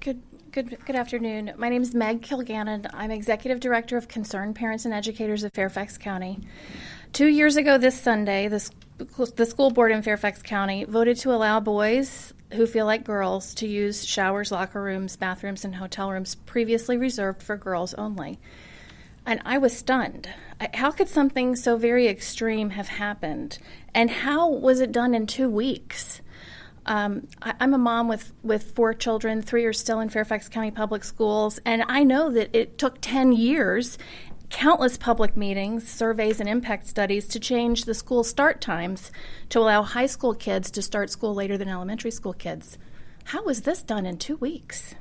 Good afternoon. My name is Meg Kilgannon. I'm Executive Director of Concerned Parents and Educators of Fairfax County. 2 years ago this Sunday, the school board in Fairfax County voted to allow boys who feel like girls to use showers, locker rooms, bathrooms, and hotel rooms previously reserved for girls only. And I was stunned. How could something so very extreme have happened? And how was it done in 2 weeks? I'm a mom with 4 children. 3 are still in Fairfax County Public Schools, and I know that it took 10 years, countless public meetings, surveys, and impact studies to change the school start times to allow high school kids to start school later than elementary school kids. How was this done in 2 weeks?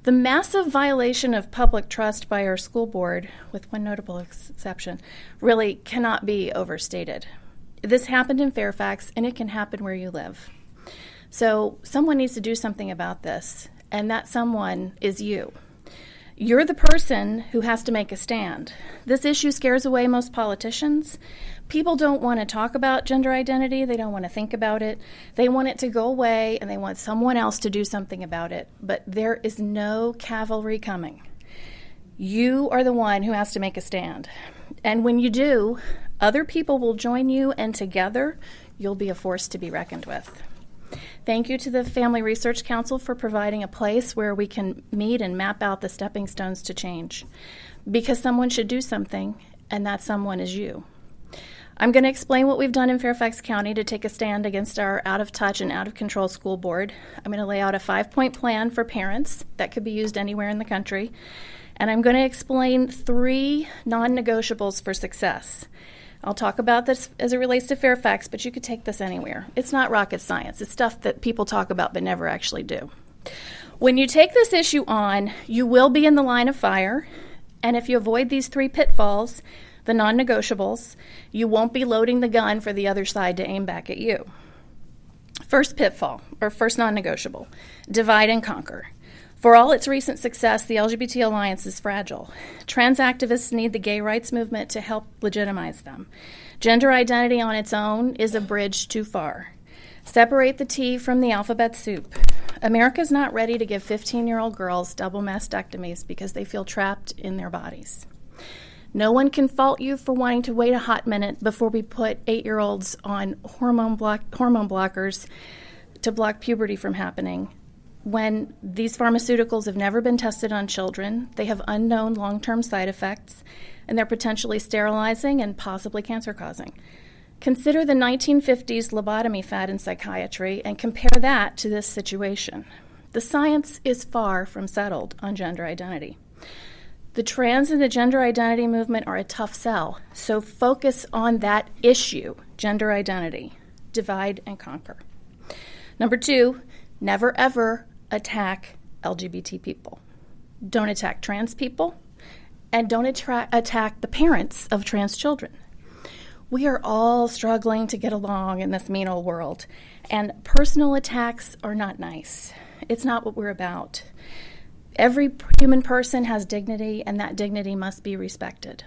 The massive violation of public trust by our school board, with one notable exception, really cannot be overstated. This happened in Fairfax, and it can happen where you live. So someone needs to do something about this, and that someone is you. You're the person who has to make a stand. This issue scares away most politicians. People don't want to talk about gender identity. They don't want to think about it. They want it to go away, and they want someone else to do something about it. But there is no cavalry coming. You are the one who has to make a stand. And when you do, other people will join you, and together, you'll be a force to be reckoned with. Thank you to the Family Research Council for providing a place where we can meet and map out the stepping stones to change. Because someone should do something, and that someone is you. I'm going to explain what we've done in Fairfax County to take a stand against our out-of-touch and out-of-control school board. I'm going to lay out a 5-point plan for parents that could be used anywhere in the country. And I'm going to explain 3 non-negotiables for success. I'll talk about this as it relates to Fairfax, but you could take this anywhere. It's not rocket science. It's stuff that people talk about but never actually do. When you take this issue on, you will be in the line of fire, and if you avoid these 3 pitfalls, the non-negotiables, you won't be loading the gun for the other side to aim back at you. First pitfall, or first non-negotiable, divide and conquer. For all its recent success, the LGBT alliance is fragile. Trans activists need the gay rights movement to help legitimize them. Gender identity on its own is a bridge too far. Separate the T from the alphabet soup. America's not ready to give 15-year-old girls double mastectomies because they feel trapped in their bodies. No one can fault you for wanting to wait a hot minute before we put 8-year-olds on hormone blockers to block puberty from happening. When these pharmaceuticals have never been tested on children, they have unknown long-term side effects, and they're potentially sterilizing and possibly cancer-causing. Consider the 1950s lobotomy fad in psychiatry and compare that to this situation. The science is far from settled on gender identity. The trans and the gender identity movement are a tough sell, so focus on that issue, gender identity. Divide and conquer. Number 2, never ever attack LGBT people. Don't attack trans people, and don't attack the parents of trans children. We are all struggling to get along in this mean old world, and personal attacks are not nice. It's not what we're about. Every human person has dignity, and that dignity must be respected.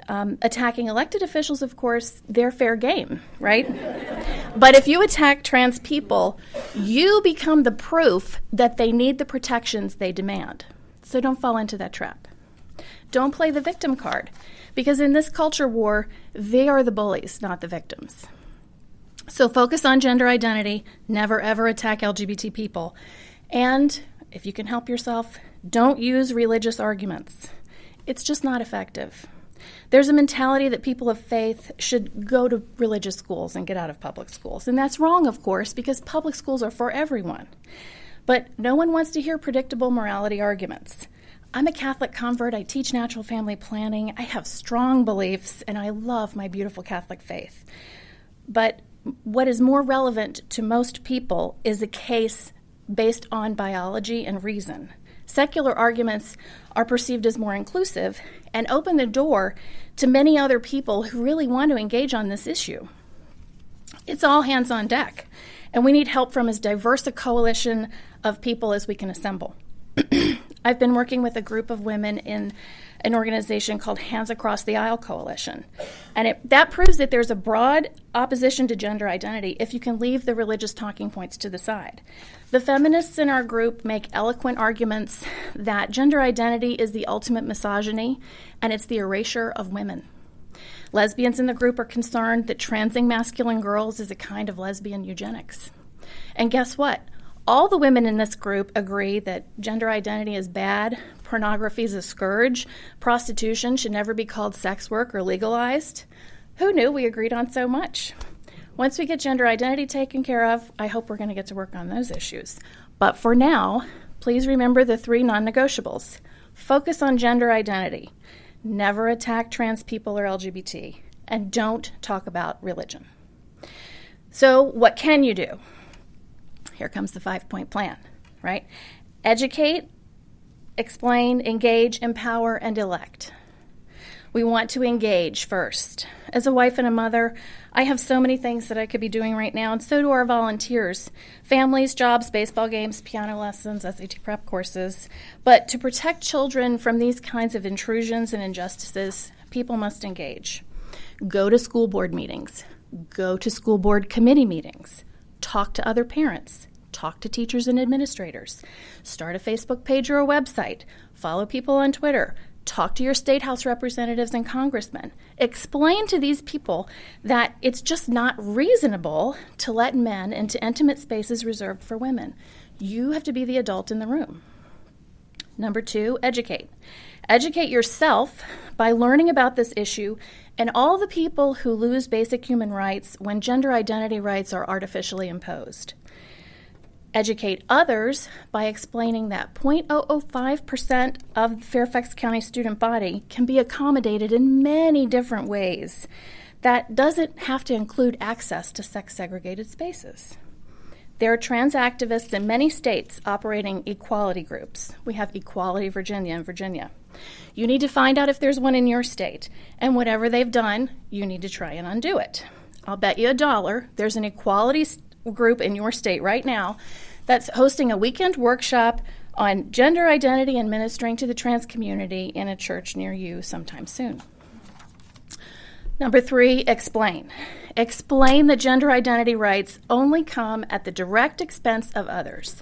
Attacking elected officials, of course, they're fair game, right? But if you attack trans people, you become the proof that they need the protections they demand. So don't fall into that trap. Don't play the victim card, because in this culture war, they are the bullies, not the victims. So focus on gender identity, never ever attack LGBT people. And if you can help yourself, don't use religious arguments. It's just not effective. There's a mentality that people of faith should go to religious schools and get out of public schools. And that's wrong, of course, because public schools are for everyone. But no one wants to hear predictable morality arguments. I'm a Catholic convert. I teach natural family planning. I have strong beliefs, and I love my beautiful Catholic faith. But what is more relevant to most people is a case based on biology and reason. Secular arguments are perceived as more inclusive and open the door to many other people who really want to engage on this issue. It's all hands on deck, and we need help from as diverse a coalition of people as we can assemble. I've been working with a group of women in an organization called Hands Across the Aisle Coalition. And that proves that there's a broad opposition to gender identity if you can leave the religious talking points to the side. The feminists in our group make eloquent arguments that gender identity is the ultimate misogyny and it's the erasure of women. Lesbians in the group are concerned that transing masculine girls is a kind of lesbian eugenics. And guess what? All the women in this group agree that gender identity is bad, pornography is a scourge, prostitution should never be called sex work or legalized. Who knew we agreed on so much? Once we get gender identity taken care of, I hope we're going to get to work on those issues. But for now, please remember the 3 non-negotiables. Focus on gender identity. Never attack trans people or LGBT. And don't talk about religion. So what can you do? Here comes the 5-point plan, right? Educate, explain, engage, empower, and elect. We want to engage first. As a wife and a mother, I have so many things that I could be doing right now, and so do our volunteers. Families, jobs, baseball games, piano lessons, SAT prep courses. But to protect children from these kinds of intrusions and injustices, people must engage. Go to school board meetings. Go to school board committee meetings. Talk to other parents. Talk to teachers and administrators. Start a Facebook page or a website. Follow people on Twitter. Talk to your state house representatives and congressmen. Explain to these people that it's just not reasonable to let men into intimate spaces reserved for women. You have to be the adult in the room. Number 2, educate. Educate yourself by learning about this issue and all the people who lose basic human rights when gender identity rights are artificially imposed. Educate others by explaining that 0.005% of the Fairfax County student body can be accommodated in many different ways. That doesn't have to include access to sex-segregated spaces. There are trans activists in many states operating equality groups. We have Equality Virginia in Virginia. You need to find out if there's one in your state, and whatever they've done, you need to try and undo it. I'll bet you $1 there's an equality group in your state right now that's hosting a weekend workshop on gender identity and ministering to the trans community in a church near you sometime soon. Number 3, explain. Explain that gender identity rights only come at the direct expense of others.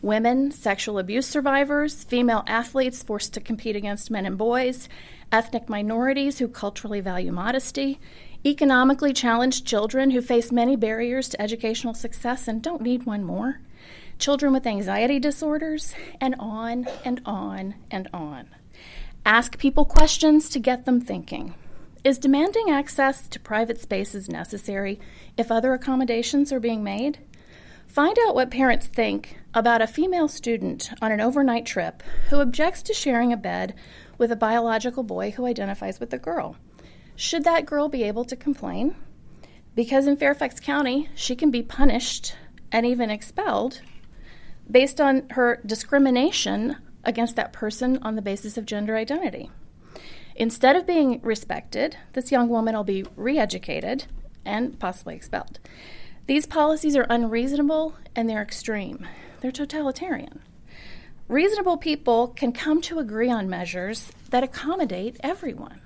Women, sexual abuse survivors, female athletes forced to compete against men and boys, ethnic minorities who culturally value modesty, economically challenged children who face many barriers to educational success and don't need one more, children with anxiety disorders, and on and on and on. Ask people questions to get them thinking. Is demanding access to private spaces necessary if other accommodations are being made? Find out what parents think about a female student on an overnight trip who objects to sharing a bed with a biological boy who identifies with a girl. Should that girl be able to complain? Because in Fairfax County, she can be punished and even expelled based on her discrimination against that person on the basis of gender identity. Instead of being respected, this young woman will be re-educated and possibly expelled. These policies are unreasonable and they're extreme. They're totalitarian. Reasonable people can come to agree on measures that accommodate everyone.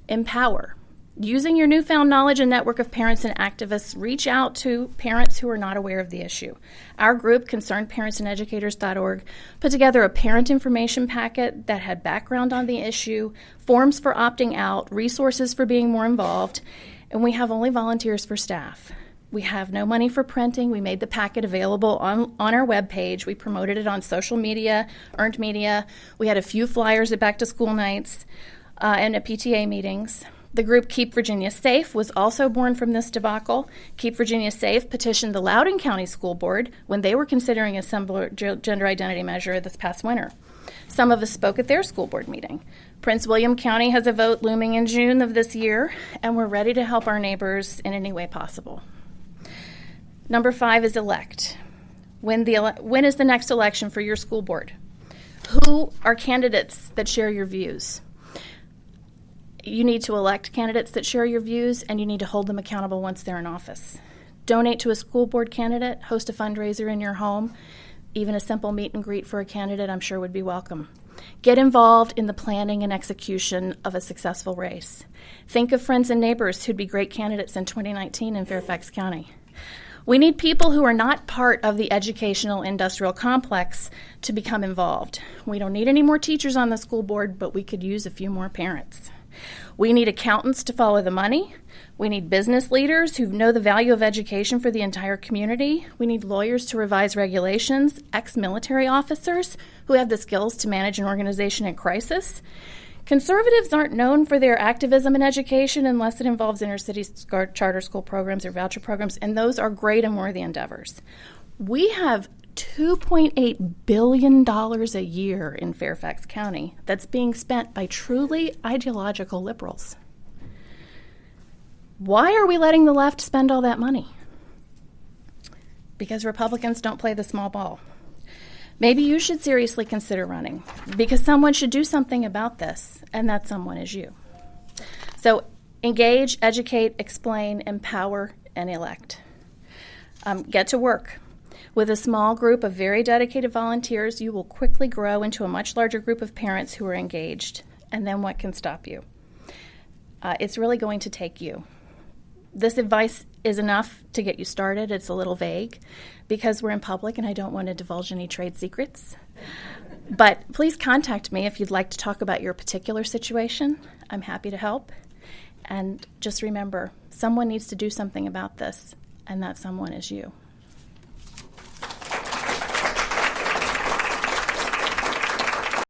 Empower. Using your newfound knowledge and network of parents and activists, reach out to parents who are not aware of the issue. Our group, concernedparentsandeducators.org, put together a parent information packet that had background on the issue, forms for opting out, resources for being more involved, and we have only volunteers for staff. We have no money for printing. We made the packet available on our webpage. We promoted it on social media, earned media. We had a few flyers at back-to-school nights and at PTA meetings. The group Keep Virginia Safe was also born from this debacle. Keep Virginia Safe petitioned the Loudoun County School Board when they were considering a similar gender identity measure this past winter. Some of us spoke at their school board meeting. Prince William County has a vote looming in June of this year, and we're ready to help our neighbors in any way possible. Number 5 is elect. When is the next election for your school board? Who are candidates that share your views? You need to elect candidates that share your views, and you need to hold them accountable once they're in office. Donate to a school board candidate, host a fundraiser in your home. Even a simple meet and greet for a candidate, I'm sure, would be welcome. Get involved in the planning and execution of a successful race. Think of friends and neighbors who'd be great candidates in 2019 in Fairfax County. We need people who are not part of the educational industrial complex to become involved. We don't need any more teachers on the school board, but we could use a few more parents. We need accountants to follow the money. We need business leaders who know the value of education for the entire community. We need lawyers to revise regulations, ex-military officers who have the skills to manage an organization in crisis. Conservatives aren't known for their activism in education unless it involves inner-city charter school programs or voucher programs, and those are great and worthy endeavors. We have $2.8 billion a year in Fairfax County that's being spent by truly ideological liberals. Why are we letting the left spend all that money? Because Republicans don't play the small ball. Maybe you should seriously consider running, because someone should do something about this, and that someone is you. So engage, educate, explain, empower, and elect. Get to work. With a small group of very dedicated volunteers, you will quickly grow into a much larger group of parents who are engaged. And then what can stop you? It's really going to take you. This advice is enough to get you started. It's a little vague because we're in public and I don't want to divulge any trade secrets. But please contact me if you'd like to talk about your particular situation. I'm happy to help. And just remember, someone needs to do something about this, and that someone is you.